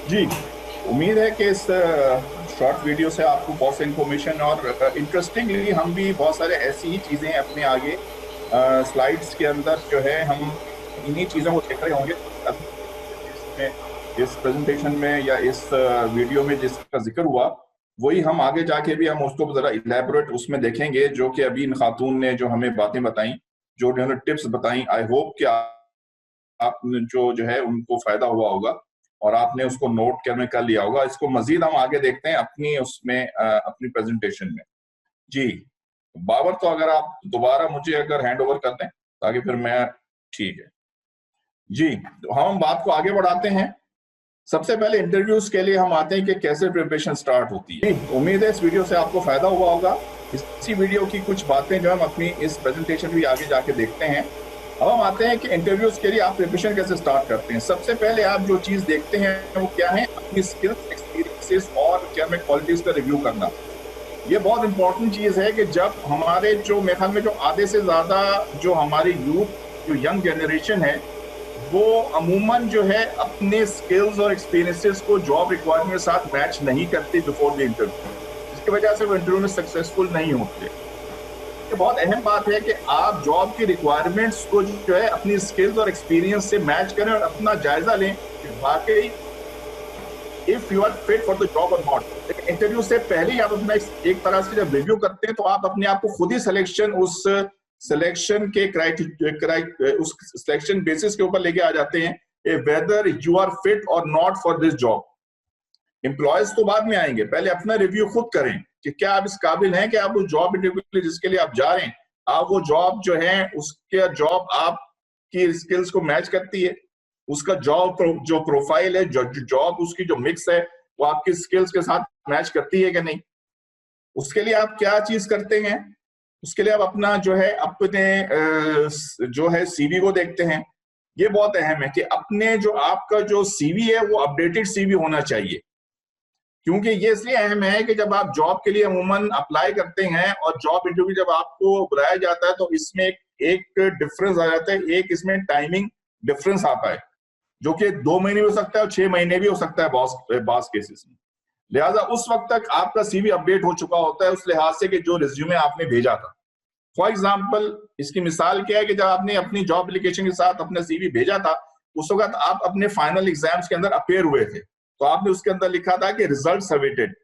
जी, उम्मीद है कि इस शॉर्ट वीडियो से आपको बहुत सी इन्फॉर्मेशन और इंटरेस्टिंगली हम भी बहुत सारे ऐसी ही चीज़ें अपने आगे स्लाइड्स के अंदर जो है हम इन्हीं चीज़ों को देख रहे होंगे। इसमें इस प्रेजेंटेशन में या इस वीडियो में जिसका जिक्र हुआ, वही हम आगे जाके भी हम उसको ज़रा इलैबोरेट उसमें देखेंगे, जो कि अभी इन खातून ने जो हमें बातें बताई, जो उन्होंने टिप्स बताई। आई होप कि आपने जो है उनको फ़ायदा हुआ होगा और आपने उसको नोट कर लिया होगा। इसको मज़ीद हम आगे देखते हैं अपनी उसमें अपनी प्रेज़ेंटेशन में। जी, बाबर, तो अगर आप दोबारा मुझे अगर हैंड ओवर कर दें, ताकि फिर मैं ठीक है। जी, तो हम बात को आगे बढ़ाते हैं। सबसे पहले इंटरव्यूज़ के लिए हम आते हैं कि कैसे प्रिपरेशन स्टार्ट होती है। जी, उम्मीद है इस वीडियो से आपको फ़ायदा हुआ होगा। इसी वीडियो की कुछ बातें जो हम अपनी इस प्रेज़ेंटेशन में आगे जाके देखते हैं। अब हम आते हैं कि इंटरव्यूज़ के लिए आप प्रिपरेशन कैसे स्टार्ट करते हैं। सबसे पहले आप जो चीज़ देखते हैं वो क्या है? अपनी स्किल्स, एक्सपीरियंसेस और क्या क्वालिटीज़ का रिव्यू करना। ये बहुत इंपॉर्टेंट चीज़ है कि जब हमारे जो मेरे ख्याल में जो आधे से ज़्यादा जो हमारी यूथ, जो यंग जनरेशन है, वो अमूमन जो है अपने स्किल्स और एक्सपीरियंसेस को जॉब रिक्वायरमेंट के साथ मैच नहीं करते बिफोर द इंटरव्यू, जिसकी वजह से वो इंटरव्यू में सक्सेसफुल नहीं होते। ये बहुत अहम बात है कि आप जॉब की रिक्वायरमेंट्स को जो है अपनी स्किल्स और एक्सपीरियंस से मैच करें और अपना जायजा लें कि वाकई if you are fit for the job और नॉट। लेकिन इंटरव्यू से पहले ही आप अपना एक तरह से जब रिव्यू करते हैं तो आप अपने आप को खुद ही सिलेक्शन के उस सिलेक्शन बेसिस के ऊपर लेके आ जाते हैं वेदर यू आर फिट और not for this job. Employees तो बाद में आएंगे, पहले अपना रिव्यू खुद करें कि क्या आप इस काबिल हैं कि आप उस जॉब इंटरव्यू के लिए जिसके लिए आप जा रहे हैं, आप वो जॉब जो है उसके जॉब आपकी स्किल्स को मैच करती है, उसका जो प्रोफाइल है, जो जॉब उसकी जो मिक्स है वो आपकी स्किल्स के साथ मैच करती है कि नहीं। उसके लिए आप क्या चीज करते हैं? उसके लिए आप अपना जो है अपने जो है सीवी को देखते हैं। ये बहुत अहम है कि अपने जो आपका जो सीवी है वो अपडेटेड सीवी होना चाहिए, क्योंकि ये इसलिए अहम है कि जब आप जॉब के लिए अमूमन अप्लाई करते हैं और जॉब इंटरव्यू जब आपको बुलाया जाता है तो इसमें एक डिफरेंस आ जाता है, एक इसमें टाइमिंग डिफरेंस आता है, जो कि 2 महीने भी हो सकता है और 6 महीने भी हो सकता है बॉस केसेस में। लिहाजा उस वक्त तक आपका सीवी अपडेट हो चुका होता है उस लिहाज से कि जो रिज्यूमे आपने भेजा था। फॉर एग्जाम्पल, इसकी मिसाल क्या है कि जब आपने अपनी जॉब एप्लीकेशन के साथ अपना सीवी भेजा था, उस वक्त आप अपने फाइनल एग्जाम्स के अंदर अपेयर हुए थे, तो आपने उसके अंदर लिखा था कि रिजल्ट अवेटेड।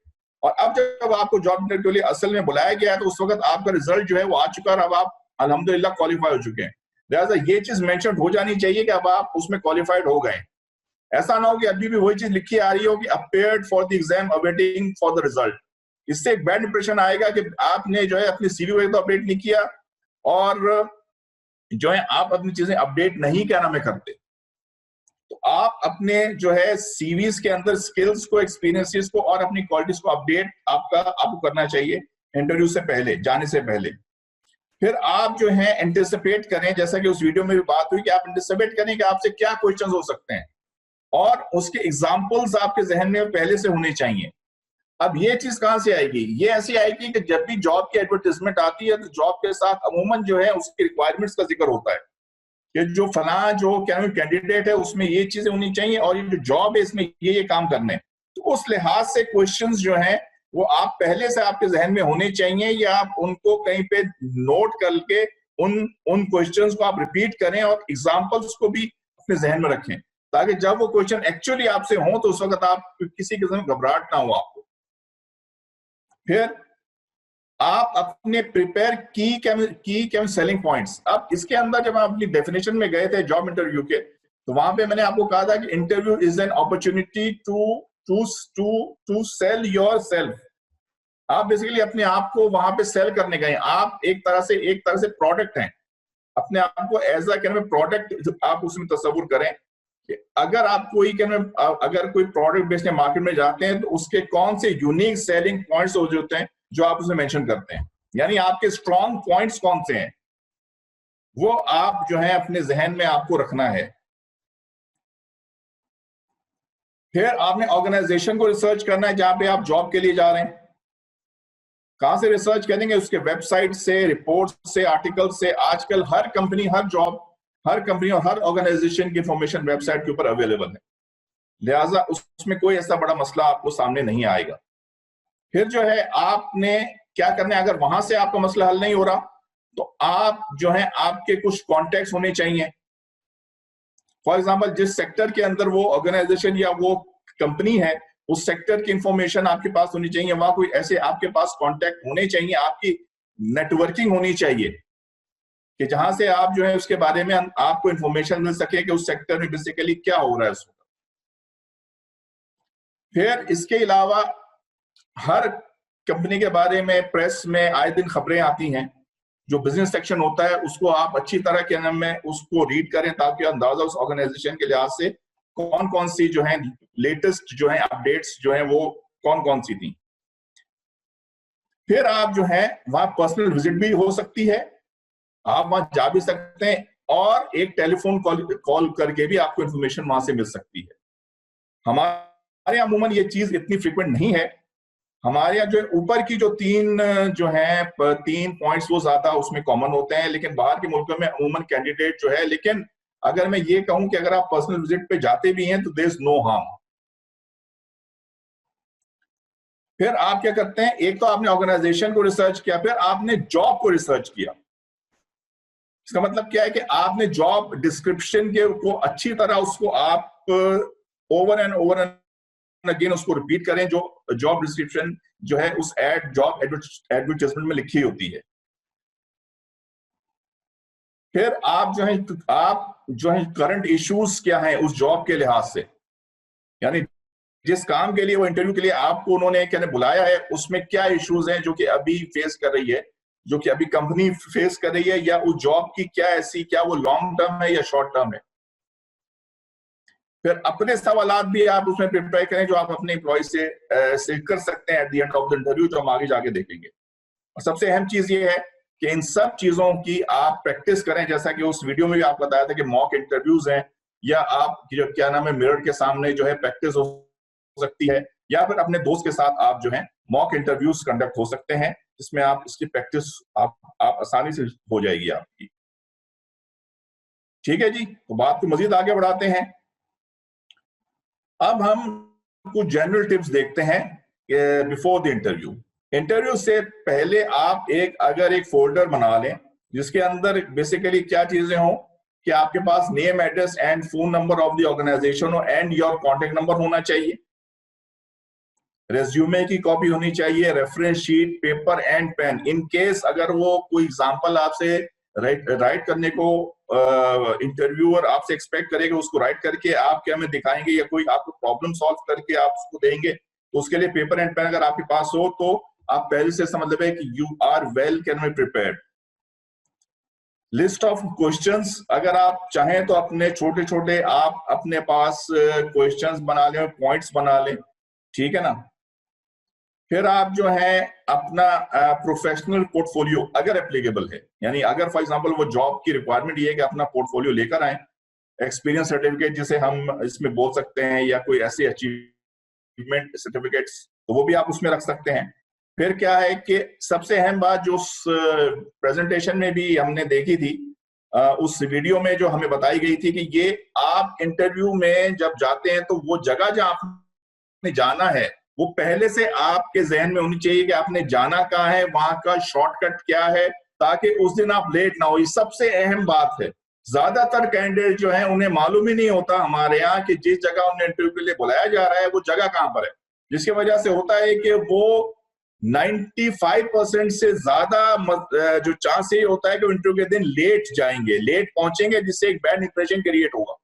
और अब जब आपको जॉब इंटरव्यू के लिए असल में बुलाया गया है तो उस वक्त आपका रिजल्ट जो है वो आ चुका है, अब आप अल्हम्दुलिल्लाह क्वालिफाई हो चुके हैं। लिहाजा ये चीज मेंशन हो जानी चाहिए कि अब आप उसमें क्वालिफाइड हो गए। ऐसा ना हो कि अभी भी वही चीज लिखी आ रही हो कि appeared for the exam awaiting for the result. इससे एक बैड इंप्रेशन आएगा कि आपने जो है अपनी सीवी को तो अपडेट नहीं किया और जो है आप अपनी चीजें अपडेट नहीं क्या नाम है करते। तो आप अपने जो है सीवीज के अंदर स्किल्स को, एक्सपीरियंसेस को और अपनी क्वालिटीज को अपडेट आपको करना चाहिए इंटरव्यू से पहले, जाने से पहले। फिर आप जो है एंटिसिपेट करें, जैसा कि उस वीडियो में भी बात हुई कि आप एंटिसिपेट करें कि आपसे क्या क्वेश्चंस हो सकते हैं और उसके एग्जाम्पल्स आपके जहन में पहले से होने चाहिए। अब ये चीज कहां से आएगी? ये ऐसी आएगी कि जब भी जॉब की एडवर्टाइजमेंट आती है तो जॉब के साथ अमूमन जो है उसकी रिक्वायरमेंट्स का जिक्र होता है कि जो फला जो क्या कैंडिडेट है उसमें ये चीजें होनी चाहिए और ये जो जॉब है इसमें ये काम करने। तो उस लिहाज से क्वेश्चंस जो हैं वो आप पहले से आपके जहन में होने चाहिए या आप उनको कहीं पे नोट करके उन उन क्वेश्चंस को आप रिपीट करें और एग्जांपल्स को भी अपने जहन में रखें, ताकि जब वो क्वेश्चन एक्चुअली आपसे हो तो उस वक्त आप किसी किस्म की घबराहट ना हो आपको। फिर आप अपने प्रिपेयर की सेलिंग पॉइंट्स। अब इसके अंदर जब आप अपनी डेफिनेशन में गए थे जॉब इंटरव्यू के, तो वहां पे मैंने आपको कहा था कि interview is an opportunity to sell yourself. आप बेसिकली अपने आप को वहां पे सेल करने गए। आप एक तरह से प्रोडक्ट हैं। अपने आप को एज अ प्रोडक्ट आप उसमें तस्वुर करें कि अगर आप अगर कोई प्रोडक्ट बेचने मार्केट में जाते हैं तो उसके कौन से यूनिक सेलिंग पॉइंट्स होते हैं जो आप उसमें मेंशन करते हैं, यानी आपके स्ट्रॉन्ग पॉइंट्स कौन से हैं, वो आप जो है अपने जहन में आपको रखना है। फिर आपने ऑर्गेनाइजेशन को रिसर्च करना है जहां पे आप जॉब के लिए जा रहे हैं। कहां से रिसर्च करेंगे? उसके वेबसाइट से, रिपोर्ट से, आर्टिकल से। आजकल हर कंपनी और हर ऑर्गेनाइजेशन की इंफॉर्मेशन वेबसाइट के ऊपर अवेलेबल है। लिहाजा उसमें कोई ऐसा बड़ा मसला आपको सामने नहीं आएगा। फिर जो है आपने क्या करना है, अगर वहां से आपका मसला हल नहीं हो रहा तो आप जो है आपके कुछ कॉन्टेक्ट्स होने चाहिए। फॉर एग्जांपल जिस सेक्टर के अंदर वो ऑर्गेनाइजेशन या वो कंपनी है, उस सेक्टर की इंफॉर्मेशन आपके पास होनी चाहिए, वहां कोई ऐसे आपके पास कॉन्टेक्ट होने चाहिए, आपकी नेटवर्किंग होनी चाहिए कि जहां से आप जो है उसके बारे में आपको इंफॉर्मेशन मिल सके कि उस सेक्टर में बेसिकली क्या हो रहा है उस वक्त। फिर इसके अलावा हर कंपनी के बारे में प्रेस में आए दिन खबरें आती हैं, जो बिजनेस सेक्शन होता है उसको आप अच्छी तरह के नाम में उसको रीड करें ताकि अंदाजा उस ऑर्गेनाइजेशन के लिहाज से कौन कौन सी जो है लेटेस्ट जो है अपडेट्स जो है वो कौन कौन सी थी। फिर आप जो है वहां पर्सनल विजिट भी हो सकती है, आप वहां जा भी सकते हैं, और एक टेलीफोन कॉल करके भी आपको इंफॉर्मेशन वहां से मिल सकती है। हमारे यहाँ अमूमन ये चीज इतनी फ्रिक्वेंट नहीं है। हमारे यहाँ जो ऊपर की जो तीन पॉइंट्स वो ज्यादा उसमें कॉमन होते हैं, लेकिन बाहर के मुल्कों में अमूमन कैंडिडेट जो है, लेकिन अगर मैं ये कहूं कि अगर आप पर्सनल विजिट पे जाते भी हैं तो देयर इज नो हार्म। फिर आप क्या करते हैं, एक तो आपने ऑर्गेनाइजेशन को रिसर्च किया, फिर आपने जॉब को रिसर्च किया। इसका मतलब क्या है कि आपने जॉब डिस्क्रिप्शन के को अच्छी तरह उसको आप ओवर एंड अगेन उसको रिपीट करें, जो जॉब डिस्क्रिप्शन जो है उस जॉब एडवर्टाइजमेंट में लिखी होती है। फिर आप जो है करंट इश्यूज क्या है उस जॉब के लिहाज से, यानी जिस काम के लिए वो इंटरव्यू के लिए आपको उन्होंने क्या बुलाया है उसमें क्या इश्यूज हैं जो कि अभी फेस कर रही है, जो कि अभी कंपनी फेस कर रही है, या उस जॉब की क्या वो लॉन्ग टर्म है या शॉर्ट टर्म है। फिर अपने सवालात भी आप उसमें प्रिपेयर करें जो आप अपने एम्प्लॉय से कर सकते हैं at the end of the interview, जो हम आगे जाके देखेंगे। और सबसे अहम चीज ये है कि इन सब चीजों की आप प्रैक्टिस करें, जैसा कि उस वीडियो में भी आपको बताया था कि मॉक इंटरव्यूज हैं, या आप जो क्या नाम है मिरर के सामने जो है प्रैक्टिस हो सकती है, या फिर अपने दोस्त के साथ आप जो है मॉक इंटरव्यूज कंडक्ट हो सकते हैं, जिसमें आप इसकी प्रैक्टिस आप आसानी से हो जाएगी आपकी। ठीक है जी, तो बात को मजीद आगे बढ़ाते हैं। अब हम कुछ जनरल टिप्स देखते हैं बिफोर द इंटरव्यू। इंटरव्यू से पहले आप अगर एक फोल्डर बना लें जिसके अंदर बेसिकली क्या चीजें हो कि आपके पास name, address and phone number of the organization हो, एंड योर कॉन्टेक्ट नंबर होना चाहिए, रेज्यूमे की कॉपी होनी चाहिए, reference sheet, paper and pen, in case अगर वो कोई एग्जांपल आपसे राइट करने को इंटरव्यूअर आपसे एक्सपेक्ट करेगा, उसको राइट करके आप क्या में दिखाएंगे या कोई आपको प्रॉब्लम सॉल्व करके आप उसको देंगे, तो उसके लिए पेपर एंड पेन अगर आपके पास हो तो आप पहले से समझ लें कि you are well can be prepared. List of questions, अगर आप चाहें तो अपने छोटे छोटे आप अपने पास क्वेश्चंस बना लें, पॉइंट्स बना लें, ठीक है ना। फिर आप जो है अपना प्रोफेशनल पोर्टफोलियो अगर एप्लीकेबल है, यानी अगर फॉर एग्जांपल वो जॉब की रिक्वायरमेंट ये है कि अपना पोर्टफोलियो लेकर आए, एक्सपीरियंस सर्टिफिकेट जिसे हम इसमें बोल सकते हैं, या कोई ऐसे अचीवमेंट सर्टिफिकेट्स, तो वो भी आप उसमें रख सकते हैं। फिर क्या है कि सबसे अहम बात जो उस प्रेजेंटेशन में भी हमने देखी थी, उस वीडियो में जो हमें बताई गई थी कि ये आप इंटरव्यू में जब जाते हैं तो वो जगह जहां आपने जाना है वो पहले से आपके जहन में होनी चाहिए कि आपने जाना कहाँ है, वहां का शॉर्टकट क्या है, ताकि उस दिन आप लेट ना हो। ये सबसे अहम बात है। ज्यादातर कैंडिडेट जो है उन्हें मालूम ही नहीं होता हमारे यहाँ कि जिस जगह उन्हें इंटरव्यू के लिए बुलाया जा रहा है वो जगह कहाँ पर है, जिसकी वजह से होता है कि वो 95% से ज्यादा जो चांस ये होता है कि इंटरव्यू के दिन लेट जाएंगे, लेट पहुंचेंगे, जिससे एक बैड इंप्रेशन क्रिएट होगा।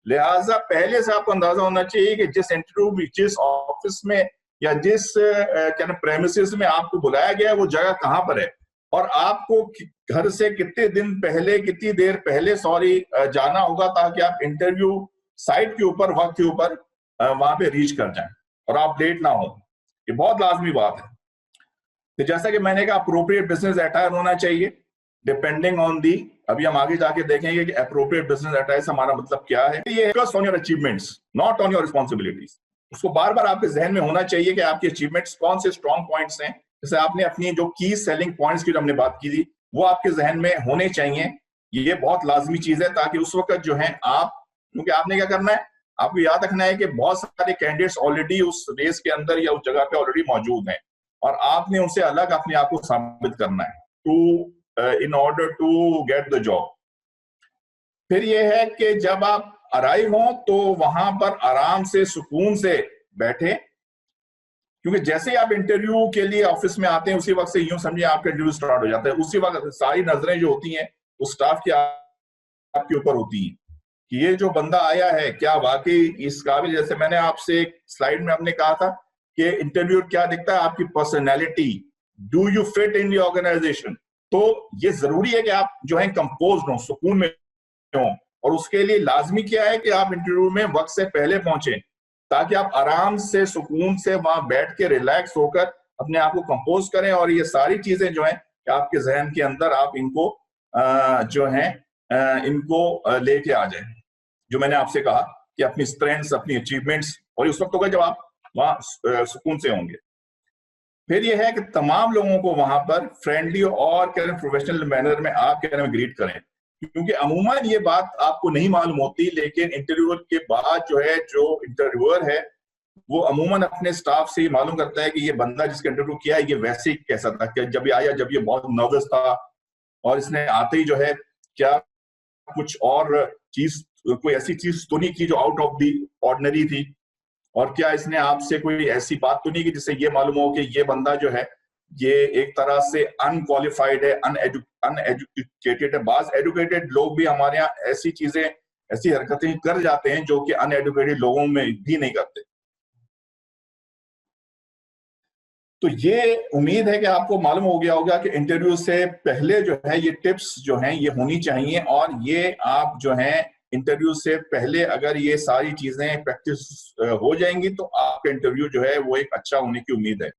लिहाजा पहले से आपको अंदाजा होना चाहिए कि जिस इंटरव्यू, जिस ऑफिस में या जिस क्या प्रेमिसेस में आपको बुलाया गया है वो जगह कहां पर है, और आपको घर से कितने दिन पहले, कितनी देर पहले जाना होगा, ताकि आप इंटरव्यू साइट के ऊपर वक्त के ऊपर वहां पे रीच कर जाएं और आप लेट ना हो। ये बहुत लाजमी बात है। तो जैसा कि मैंने कहा, अप्रोप्रिएट बिजनेस अटायर होना चाहिए डिपेंडिंग ऑन दी, अभी हम आगे जाके देखेंगे कि अप्रोप्रिएट बिजनेस अटायर हमारा मतलब क्या है। ये focus on your achievements, not on your responsibilities. उसको बार बार आपके जहन में होना चाहिए कि आपके अचीवमेंट्स कौन से स्ट्रॉन्ग पॉइंट्स हैं। जैसे आपने अपनी जो की सेलिंग पॉइंट्स की जो हमने बात की थी वो आपके जहन में होने चाहिए। ये बहुत लाजमी चीज है, ताकि उस वक्त जो है आप, क्योंकि आपने क्या करना है, आपको याद रखना है कि बहुत सारे कैंडिडेट्स ऑलरेडी उस रेस के अंदर या उस जगह पे ऑलरेडी मौजूद हैं और आपने उनसे अलग अपने आप को साबित करना है to in order to get the job. फिर यह है कि जब आप अराइव हों तो वहां पर आराम से सुकून से बैठे, क्योंकि जैसे ही आप इंटरव्यू के लिए ऑफिस में आते हैं उसी वक्त से यूं समझिए आपका इंटरव्यू स्टार्ट हो जाता है। उसी वक्त सारी नजरें जो होती हैं वो स्टाफ की आपके ऊपर होती हैं कि ये जो बंदा आया है क्या वाकई इस काबिल, जैसे मैंने आपसे एक स्लाइड में हमने कहा था कि इंटरव्यू क्या दिखता है, आपकी personality, do you fit in the organisation. तो ये जरूरी है कि आप जो है कंपोज्ड हो, सुकून में हो, और उसके लिए लाजमी क्या है कि आप इंटरव्यू में वक्त से पहले पहुंचे ताकि आप आराम से सुकून से वहां बैठ के रिलैक्स होकर अपने आप को कंपोज करें और ये सारी चीजें जो है आपके जहन के अंदर आप इनको जो है इनको लेके आ जाए, जो मैंने आपसे कहा कि अपनी स्ट्रेंथ्स, अपनी अचीवमेंट्स, और उस वक्त होगा जब आप वहां सुकून से होंगे। फिर यह है कि तमाम लोगों को वहां पर फ्रेंडली और प्रोफेशनल मैनर में आप ग्रीट करें, क्योंकि अमूमन ये बात आपको नहीं मालूम होती, लेकिन इंटरव्यू के बाद जो है जो इंटरव्यूअर है वो अमूमन अपने स्टाफ से मालूम करता है कि ये बंदा जिसका इंटरव्यू किया है ये वैसे ही कैसा था, कि जब ये आया जब ये बहुत नर्वस था और इसने आते ही जो है क्या कुछ और चीज, कोई ऐसी चीज तो नहीं की जो आउट ऑफ द ऑर्डिनरी थी, और क्या इसने आपसे कोई ऐसी बात तो नहीं की जिससे ये मालूम हो कि ये बंदा जो है ये एक तरह से अनक्वालिफाइड है, अनएजुकेटेड है। बाज एजुकेटेड लोग भी हमारे यहाँ ऐसी चीजें, ऐसी हरकतें कर जाते हैं जो कि अनएजुकेटेड लोगों में भी नहीं करते। तो ये उम्मीद है कि आपको मालूम हो गया होगा कि इंटरव्यू से पहले जो है ये टिप्स जो हैं ये होनी चाहिए, और ये आप जो है इंटरव्यू से पहले अगर ये सारी चीजें प्रैक्टिस हो जाएंगी तो आपका इंटरव्यू जो है वो एक अच्छा होने की उम्मीद है।